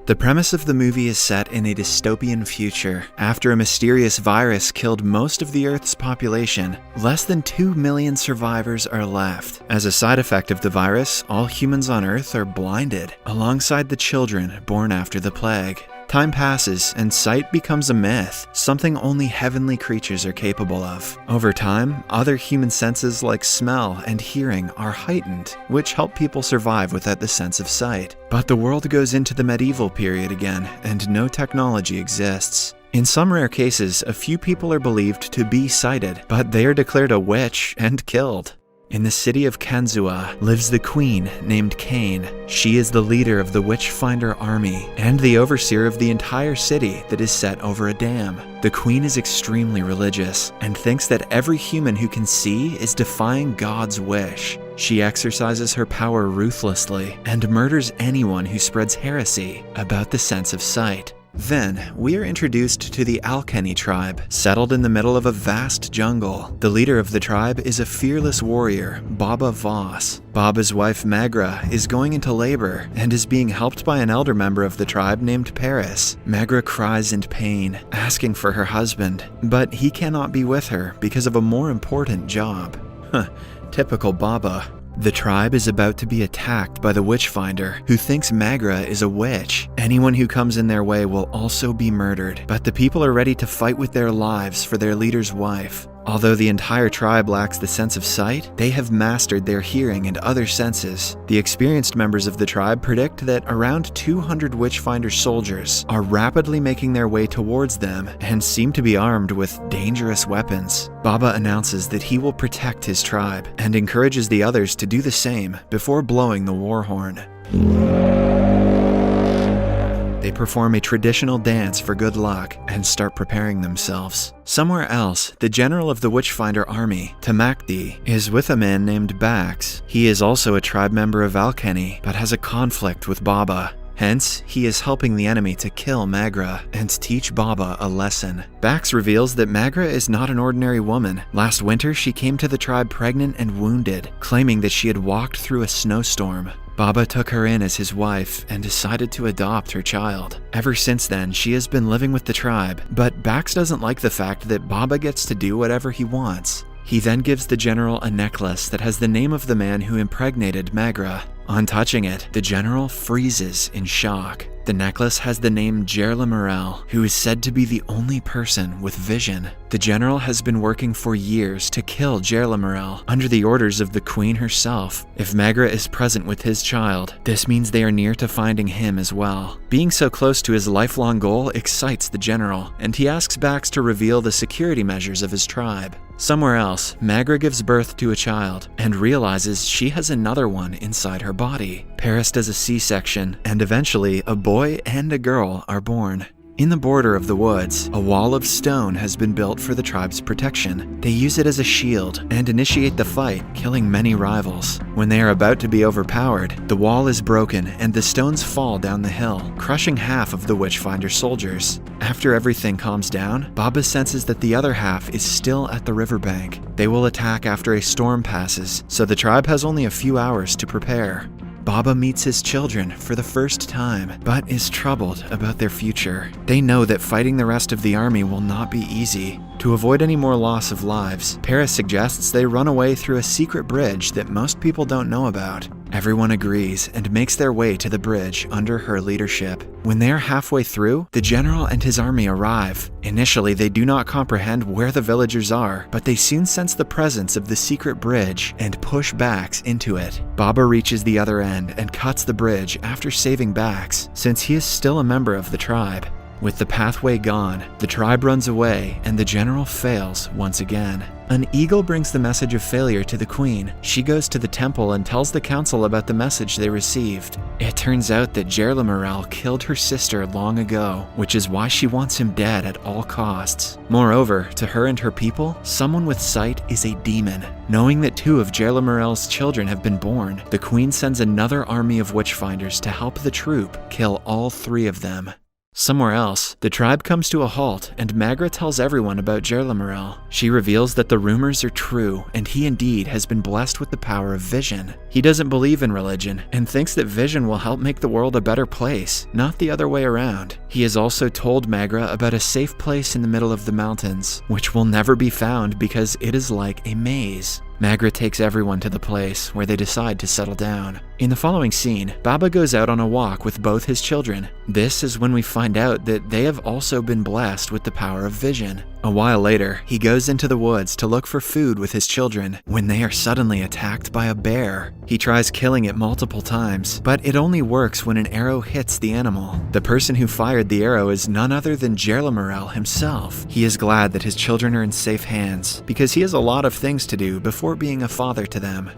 The premise of the movie is set in a dystopian future. After a mysterious virus killed most of the Earth's population, less than 2 million survivors are left. As a side effect of the virus, all humans on Earth are blinded, alongside the children born after the plague. Time passes, and sight becomes a myth, something only heavenly creatures are capable of. Over time, other human senses like smell and hearing are heightened, which help people survive without the sense of sight. But the world goes into the medieval period again, and no technology exists. In some rare cases, a few people are believed to be sighted, but they are declared a witch and killed. In the city of Kanzua lives the queen named Cain. She is the leader of the Witchfinder army and the overseer of the entire city that is set over a dam. The queen is extremely religious and thinks that every human who can see is defying God's wish. She exercises her power ruthlessly and murders anyone who spreads heresy about the sense of sight. Then, we are introduced to the Alkenny tribe, settled in the middle of a vast jungle. The leader of the tribe is a fearless warrior, Baba Voss. Baba's wife Magra is going into labor and is being helped by an elder member of the tribe named Paris. Magra cries in pain, asking for her husband, but he cannot be with her because of a more important job. Typical Baba. The tribe is about to be attacked by the Witchfinder, who thinks Magra is a witch. Anyone who comes in their way will also be murdered, but the people are ready to fight with their lives for their leader's wife. Although the entire tribe lacks the sense of sight, they have mastered their hearing and other senses. The experienced members of the tribe predict that around 200 Witchfinder soldiers are rapidly making their way towards them and seem to be armed with dangerous weapons. Baba announces that he will protect his tribe and encourages the others to do the same before blowing the war horn. They perform a traditional dance for good luck and start preparing themselves. Somewhere else, the general of the Witchfinder army, Tamakdi, is with a man named Bax. He is also a tribe member of Alkenny, but has a conflict with Baba. Hence, he is helping the enemy to kill Magra and teach Baba a lesson. Bax reveals that Magra is not an ordinary woman. Last winter, she came to the tribe pregnant and wounded, claiming that she had walked through a snowstorm. Baba took her in as his wife and decided to adopt her child. Ever since then, she has been living with the tribe, but Bax doesn't like the fact that Baba gets to do whatever he wants. He then gives the general a necklace that has the name of the man who impregnated Magra. On touching it, the general freezes in shock. The necklace has the name Gerla Morel, who is said to be the only person with vision. The general has been working for years to kill Gerla Morel under the orders of the queen herself. If Magra is present with his child, this means they are near to finding him as well. Being so close to his lifelong goal excites the general, and he asks Bax to reveal the security measures of his tribe. Somewhere else, Magra gives birth to a child and realizes she has another one inside her body. Paris does a C-section, and eventually a boy and a girl are born. In the border of the woods, a wall of stone has been built for the tribe's protection. They use it as a shield and initiate the fight, killing many rivals. When they are about to be overpowered, the wall is broken and the stones fall down the hill, crushing half of the Witchfinder soldiers. After everything calms down, Baba senses that the other half is still at the riverbank. They will attack after a storm passes, so the tribe has only a few hours to prepare. Baba meets his children for the first time, but is troubled about their future. They know that fighting the rest of the army will not be easy. To avoid any more loss of lives, Paris suggests they run away through a secret bridge that most people don't know about. Everyone agrees and makes their way to the bridge under her leadership. When they are halfway through, the general and his army arrive. Initially, they do not comprehend where the villagers are, but they soon sense the presence of the secret bridge and push Bax into it. Baba reaches the other end and cuts the bridge after saving Bax, since he is still a member of the tribe. With the pathway gone, the tribe runs away and the general fails once again. An eagle brings the message of failure to the queen. She goes to the temple and tells the council about the message they received. It turns out that Gerla Morel killed her sister long ago, which is why she wants him dead at all costs. Moreover, to her and her people, someone with sight is a demon. Knowing that 2 of Gerla Morel's children have been born, the queen sends another army of witchfinders to help the troop kill all 3 of them. Somewhere else, the tribe comes to a halt, and Magra tells everyone about Jerlamarel. She reveals that the rumors are true, and he indeed has been blessed with the power of vision. He doesn't believe in religion, and thinks that vision will help make the world a better place, not the other way around. He has also told Magra about a safe place in the middle of the mountains, which will never be found because it is like a maze. Magra takes everyone to the place, where they decide to settle down. In the following scene, Baba goes out on a walk with both his children. This is when we find out that they have also been blessed with the power of vision. A while later, he goes into the woods to look for food with his children, when they are suddenly attacked by a bear. He tries killing it multiple times, but it only works when an arrow hits the animal. The person who fired the arrow is none other than Jerlamarel himself. He is glad that his children are in safe hands, because he has a lot of things to do before being a father to them.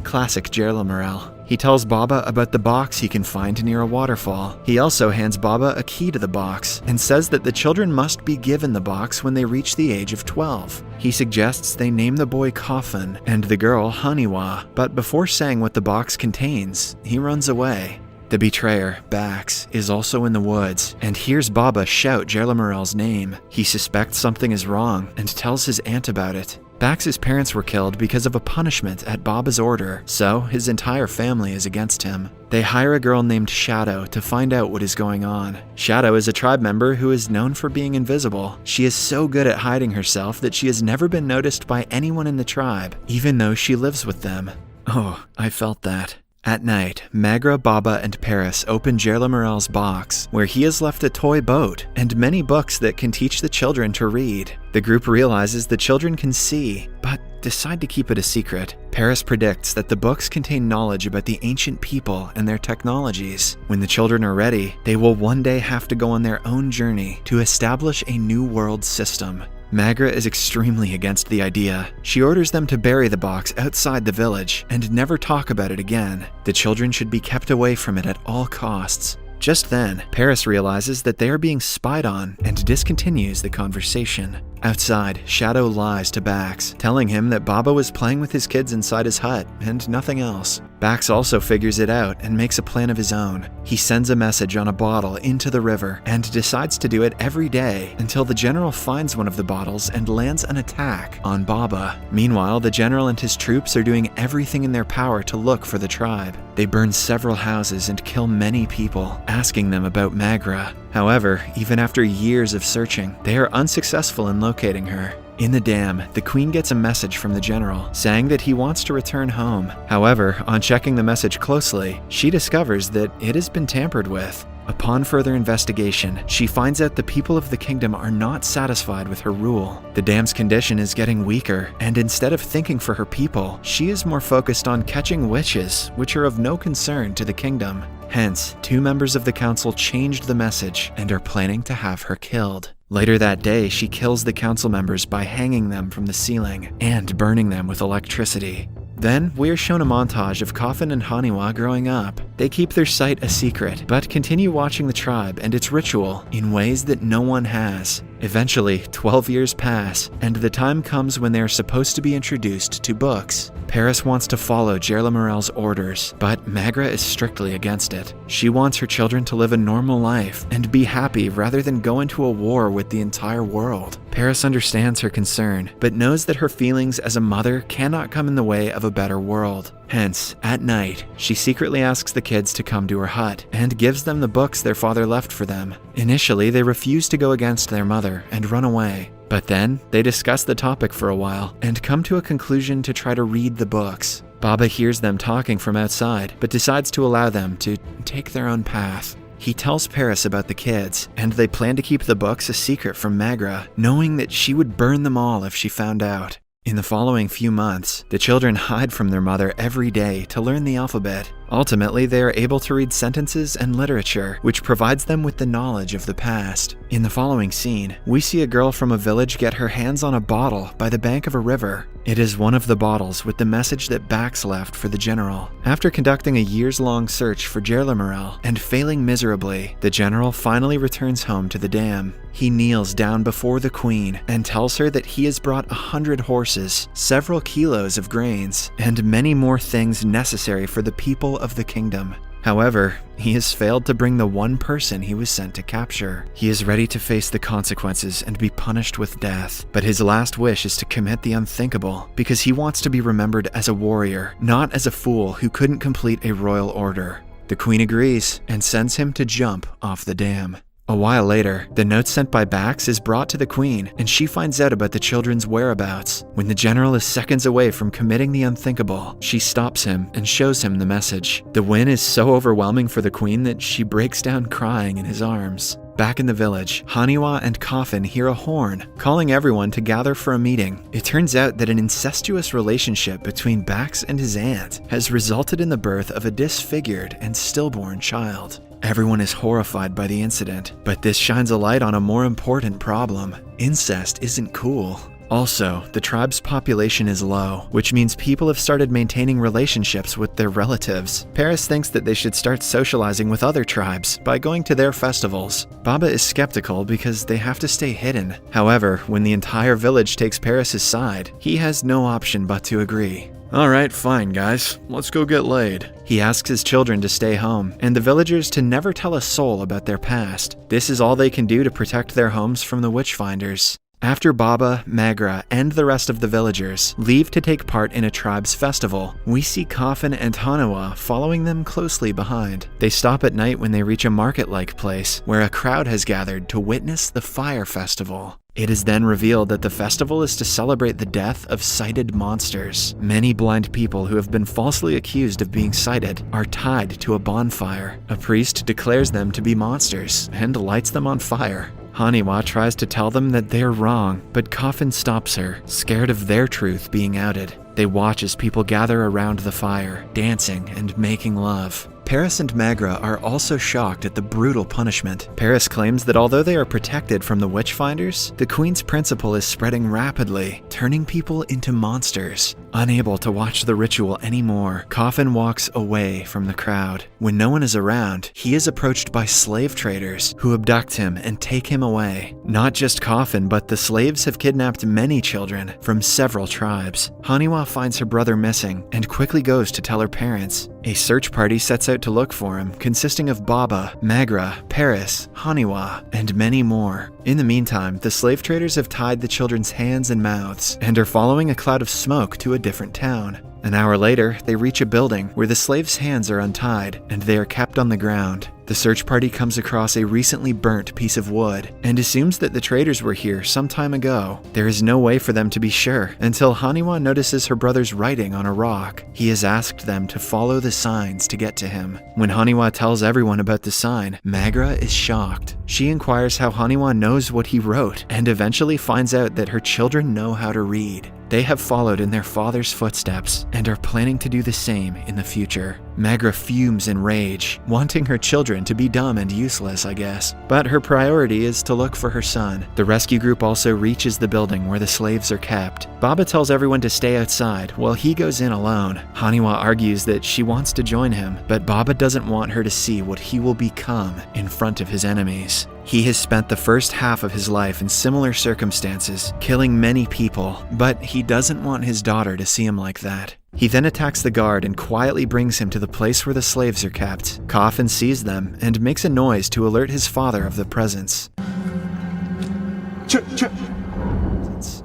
Classic Jerlamarel. He tells Baba about the box he can find near a waterfall. He also hands Baba a key to the box and says that the children must be given the box when they reach the age of 12. He suggests they name the boy Coffin and the girl Haniwa, but before saying what the box contains, he runs away. The betrayer, Bax, is also in the woods and hears Baba shout Jerlamarel's name. He suspects something is wrong and tells his aunt about it. Bax's parents were killed because of a punishment at Baba's order, so his entire family is against him. They hire a girl named Shadow to find out what is going on. Shadow is a tribe member who is known for being invisible. She is so good at hiding herself that she has never been noticed by anyone in the tribe, even though she lives with them. Oh, I felt that. At night, Magra, Baba, and Paris open Jerlamarel's box, where he has left a toy boat and many books that can teach the children to read. The group realizes the children can see, but decide to keep it a secret. Paris predicts that the books contain knowledge about the ancient people and their technologies. When the children are ready, they will one day have to go on their own journey to establish a new world system. Magra is extremely against the idea. She orders them to bury the box outside the village and never talk about it again. The children should be kept away from it at all costs. Just then, Paris realizes that they are being spied on and discontinues the conversation. Outside, Shadow lies to Bax, telling him that Baba was playing with his kids inside his hut and nothing else. Bax also figures it out and makes a plan of his own. He sends a message on a bottle into the river and decides to do it every day until the general finds one of the bottles and lands an attack on Baba. Meanwhile, the general and his troops are doing everything in their power to look for the tribe. They burn several houses and kill many people, asking them about Magra. However, even after years of searching, they are unsuccessful in locating her. In the dam, the queen gets a message from the general saying that he wants to return home. However, on checking the message closely, she discovers that it has been tampered with. Upon further investigation, she finds out the people of the kingdom are not satisfied with her rule. The dam's condition is getting weaker, and instead of thinking for her people, she is more focused on catching witches, which are of no concern to the kingdom. Hence, 2 members of the council changed the message and are planning to have her killed. Later that day, she kills the council members by hanging them from the ceiling and burning them with electricity. Then, we are shown a montage of Coffin and Haniwa growing up. They keep their sight a secret, but continue watching the tribe and its ritual in ways that no one has. Eventually, 12 years pass, and the time comes when they are supposed to be introduced to books. Paris wants to follow Jerlamarel's orders, but Magra is strictly against it. She wants her children to live a normal life and be happy rather than go into a war with the entire world. Paris understands her concern, but knows that her feelings as a mother cannot come in the way of a better world. Hence, at night, she secretly asks the kids to come to her hut and gives them the books their father left for them. Initially, they refuse to go against their mother and run away. But then, they discuss the topic for a while and come to a conclusion to try to read the books. Baba hears them talking from outside, but decides to allow them to take their own path. He tells Paris about the kids, and they plan to keep the books a secret from Magra, knowing that she would burn them all if she found out. In the following few months, the children hide from their mother every day to learn the alphabet. Ultimately, they are able to read sentences and literature, which provides them with the knowledge of the past. In the following scene, we see a girl from a village get her hands on a bottle by the bank of a river. It is one of the bottles with the message that Bax left for the general. After conducting a years-long search for Jerlamarel and failing miserably, the general finally returns home to the dam. He kneels down before the queen and tells her that he has brought 100 horses, several kilos of grains, and many more things necessary for the people of the kingdom. However, he has failed to bring the one person he was sent to capture. He is ready to face the consequences and be punished with death, but his last wish is to commit the unthinkable because he wants to be remembered as a warrior, not as a fool who couldn't complete a royal order. The queen agrees and sends him to jump off the dam. A while later, the note sent by Bax is brought to the queen, and she finds out about the children's whereabouts. When the general is seconds away from committing the unthinkable, she stops him and shows him the message. The win is so overwhelming for the queen that she breaks down crying in his arms. Back in the village, Haniwa and Coffin hear a horn, calling everyone to gather for a meeting. It turns out that an incestuous relationship between Bax and his aunt has resulted in the birth of a disfigured and stillborn child. Everyone is horrified by the incident, but this shines a light on a more important problem. Incest isn't cool. Also, the tribe's population is low, which means people have started maintaining relationships with their relatives. Paris thinks that they should start socializing with other tribes by going to their festivals. Baba is skeptical because they have to stay hidden. However, when the entire village takes Paris's side, he has no option but to agree. Alright, fine guys, let's go get laid. He asks his children to stay home, and the villagers to never tell a soul about their past. This is all they can do to protect their homes from the witchfinders. After Baba, Magra, and the rest of the villagers leave to take part in a tribe's festival, we see Coffin and Haniwa following them closely behind. They stop at night when they reach a market-like place, where a crowd has gathered to witness the fire festival. It is then revealed that the festival is to celebrate the death of sighted monsters. Many blind people who have been falsely accused of being sighted are tied to a bonfire. A priest declares them to be monsters and lights them on fire. Haniwa tries to tell them that they're wrong, but Coffin stops her, scared of their truth being outed. They watch as people gather around the fire, dancing and making love. Paris and Magra are also shocked at the brutal punishment. Paris claims that although they are protected from the witchfinders, the queen's principle is spreading rapidly, turning people into monsters. Unable to watch the ritual anymore, Coffin walks away from the crowd. When no one is around, he is approached by slave traders who abduct him and take him away. Not just Coffin, but the slaves have kidnapped many children from several tribes. Haniwa finds her brother missing and quickly goes to tell her parents. A search party sets out to look for him, consisting of Baba, Magra, Paris, Haniwa, and many more. In the meantime, the slave traders have tied the children's hands and mouths and are following a cloud of smoke to a different town. An hour later, they reach a building where the slaves' hands are untied and they are kept on the ground. The search party comes across a recently burnt piece of wood and assumes that the traders were here some time ago. There is no way for them to be sure until Haniwa notices her brother's writing on a rock. He has asked them to follow the signs to get to him. When Haniwa tells everyone about the sign, Magra is shocked. She inquires how Haniwa knows what he wrote and eventually finds out that her children know how to read. They have followed in their father's footsteps and are planning to do the same in the future. Magra fumes in rage, wanting her children to be dumb and useless, I guess. But her priority is to look for her son. The rescue group also reaches the building where the slaves are kept. Baba tells everyone to stay outside while he goes in alone. Haniwa argues that she wants to join him, but Baba doesn't want her to see what he will become in front of his enemies. He has spent the first half of his life in similar circumstances, killing many people, but he doesn't want his daughter to see him like that. He then attacks the guard and quietly brings him to the place where the slaves are kept. Coffin sees them and makes a noise to alert his father of the presence.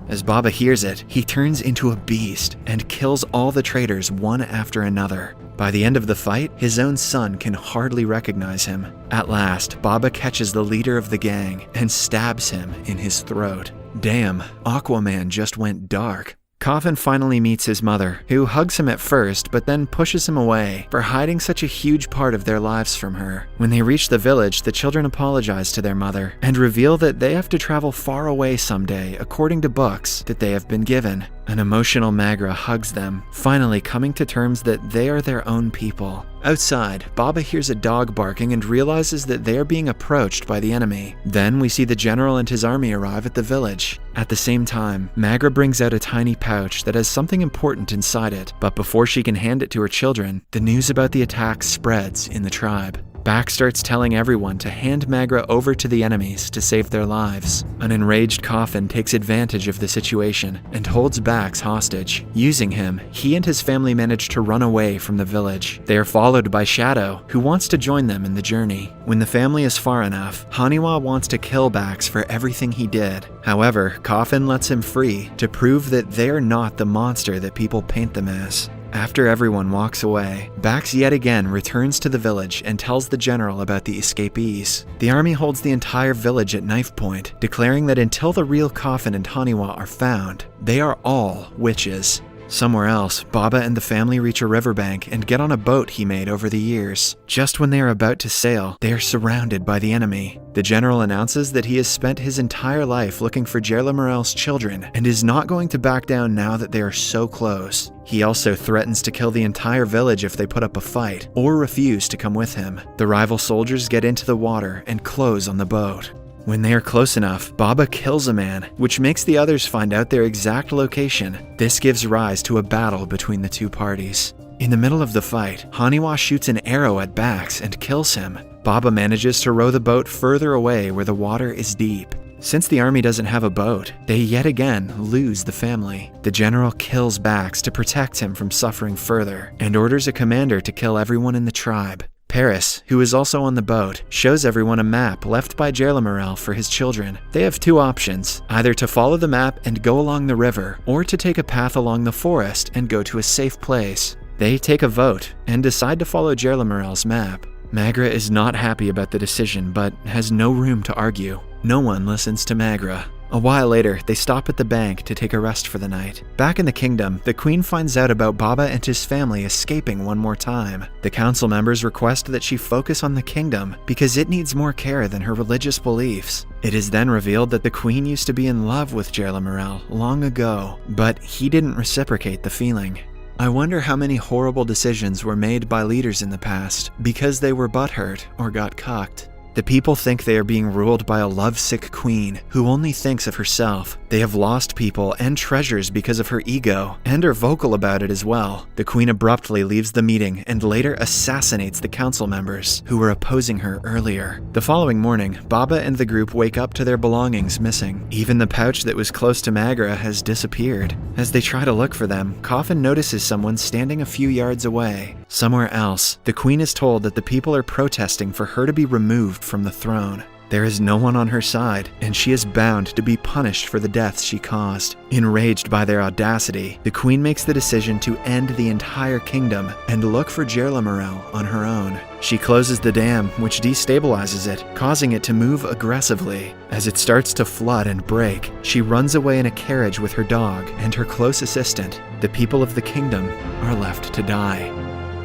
As Baba hears it, he turns into a beast and kills all the traders one after another. By the end of the fight, his own son can hardly recognize him. At last, Baba catches the leader of the gang and stabs him in his throat. Damn, Aquaman just went dark. Coffin finally meets his mother, who hugs him at first but then pushes him away for hiding such a huge part of their lives from her. When they reach the village, the children apologize to their mother and reveal that they have to travel far away someday according to books that they have been given. An emotional Magra hugs them, finally coming to terms that they are their own people. Outside, Baba hears a dog barking and realizes that they are being approached by the enemy. Then we see the general and his army arrive at the village. At the same time, Magra brings out a tiny pouch that has something important inside it, but before she can hand it to her children, the news about the attack spreads in the tribe. Bax starts telling everyone to hand Magra over to the enemies to save their lives. An enraged Coffin takes advantage of the situation and holds Bax hostage. Using him, he and his family manage to run away from the village. They are followed by Shadow, who wants to join them in the journey. When the family is far enough, Haniwa wants to kill Bax for everything he did. However, Coffin lets him free to prove that they're not the monster that people paint them as. After everyone walks away, Bax yet again returns to the village and tells the general about the escapees. The army holds the entire village at knife point, declaring that until the real Coffin and Haniwa are found, they are all witches. Somewhere else, Baba and the family reach a riverbank and get on a boat he made over the years. Just when they are about to sail, they are surrounded by the enemy. The general announces that he has spent his entire life looking for Jerla Morel's children and is not going to back down now that they are so close. He also threatens to kill the entire village if they put up a fight or refuse to come with him. The rival soldiers get into the water and close on the boat. When they are close enough, Baba kills a man, which makes the others find out their exact location. This gives rise to a battle between the two parties. In the middle of the fight, Haniwa shoots an arrow at Bax and kills him. Baba manages to row the boat further away where the water is deep. Since the army doesn't have a boat, they yet again lose the family. The general kills Bax to protect him from suffering further and orders a commander to kill everyone in the tribe. Paris, who is also on the boat, shows everyone a map left by Jerla Morel for his children. They have two options, either to follow the map and go along the river, or to take a path along the forest and go to a safe place. They take a vote and decide to follow Jerla Morel's map. Magra is not happy about the decision, but has no room to argue. No one listens to Magra. A while later, they stop at the bank to take a rest for the night. Back in the kingdom, the queen finds out about Baba and his family escaping one more time. The council members request that she focus on the kingdom because it needs more care than her religious beliefs. It is then revealed that the queen used to be in love with Jerla Morel long ago, but he didn't reciprocate the feeling. I wonder how many horrible decisions were made by leaders in the past because they were butthurt or got cucked. The people think they are being ruled by a lovesick queen who only thinks of herself. They have lost people and treasures because of her ego, and are vocal about it as well. The queen abruptly leaves the meeting and later assassinates the council members who were opposing her earlier. The following morning, Baba and the group wake up to their belongings missing. Even the pouch that was close to Magra has disappeared. As they try to look for them, Coffin notices someone standing a few yards away. Somewhere else, the queen is told that the people are protesting for her to be removed from the throne. There is no one on her side, and she is bound to be punished for the deaths she caused. Enraged by their audacity, the queen makes the decision to end the entire kingdom and look for Jerla Morel on her own. She closes the dam, which destabilizes it, causing it to move aggressively. As it starts to flood and break, she runs away in a carriage with her dog and her close assistant. The people of the kingdom are left to die.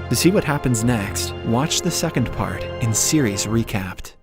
To see what happens next, watch the second part in Series Recapped.